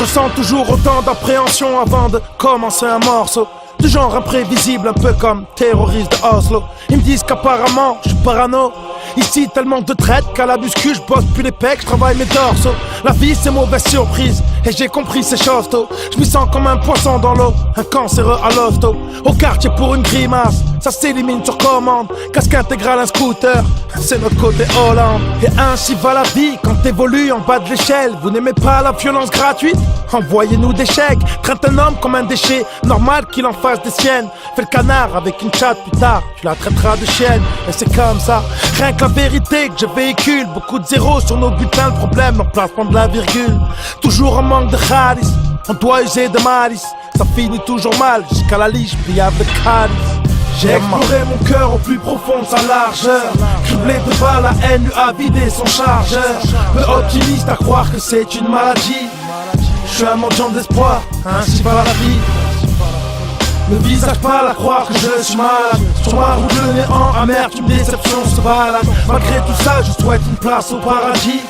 ressens toujours autant d'appréhension avant de commencer un morceau. Du genre imprévisible, un peu comme terroriste de Oslo. Ils me disent qu'apparemment je suis parano. Ici tellement de traite qu'à la muscu je bosse plus les pecs, je travaille mes dorsaux. La vie c'est mauvaise surprise et j'ai compris ces choses tôt. Je me sens comme un poisson dans l'eau, un cancéreux à l'hosto. Au quartier pour une grimace, ça s'élimine sur commande. Casque intégral, un scooter, c'est notre côté Hollande. Et ainsi va la vie quand t'évolues en bas de l'échelle. Vous n'aimez pas la violence gratuite? Envoyez-nous des chèques. Traite un homme comme un déchet, normal qu'il en fasse des siennes. Fais le canard avec une chatte plus tard, tu la traiteras de chienne. Et c'est comme ça, rien que la vérité que je véhicule. Beaucoup de zéros sur nos bulletins, le problème l'emplacement de la virgule. Toujours en manque de charisme, on doit user de malice. Ça finit toujours mal, jusqu'à la liche pliable de calice. J'ai exploré mon cœur au plus profond de sa largeur. Criblé de balles, la haine lui a vidé son chargeur. Peu optimiste à croire que c'est une maladie. Je suis un mendiant d'espoir, ainsi va la vie. Le visage pâle à croire que je suis malade. Sur ma route le néant, amertume, déception se balade. Malgré tout ça, je souhaite une place au paradis.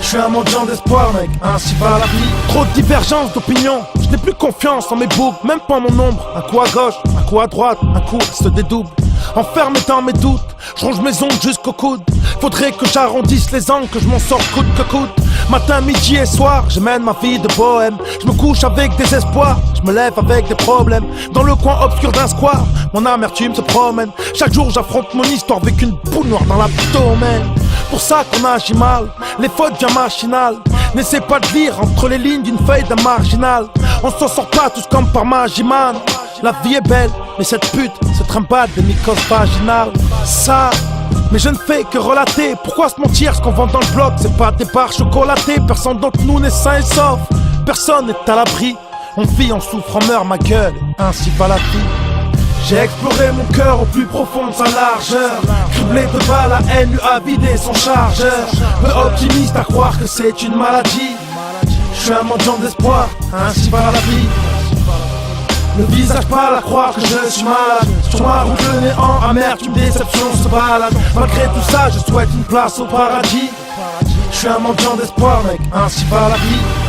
Je suis un mendiant d'espoir, mec, ainsi va la vie. Trop de divergences d'opinion, je n'ai plus confiance en mes boucles, même pas mon ombre. Un coup à gauche, un coup à droite, un coup se dédouble. Enfermé dans mes doutes, je ronge mes ongles jusqu'au coude. Faudrait que j'arrondisse les angles, que je m'en sorte coûte que coûte. Matin, midi et soir, je mène ma vie de bohème. Je me couche avec des espoirs, je me lève avec des problèmes. Dans le coin obscur d'un square, mon amertume se promène. Chaque jour j'affronte mon histoire avec une boule noire dans l'abdomen. Pour ça qu'on agit mal, les fautes viennent machinales. N'essaie pas de lire entre les lignes d'une feuille d'un marginal. On s'en sort pas tous comme par magie, man. La vie est belle, mais cette pute se trimballe des mycoses vaginales. Ça, mais je ne fais que relater. Pourquoi se mentir, ce qu'on vend dans le bloc, c'est pas des barres chocolatées. Personne d'entre nous n'est sain et sauf, personne n'est à l'abri. On vit, on souffre, on meurt, ma gueule, ainsi va la vie. J'ai exploré mon cœur au plus profond de sa largeur. Criblé de balles, la haine lui a vidé son chargeur. Peu optimiste à croire que c'est une maladie. Je suis un mendiant d'espoir, ainsi va la vie. Le visage pâle à croire que je suis malade. Sur ma route le néant, amertume, déception se balade. Malgré tout ça, je souhaite une place au paradis. Je suis un mendiant d'espoir, mec, ainsi va la vie.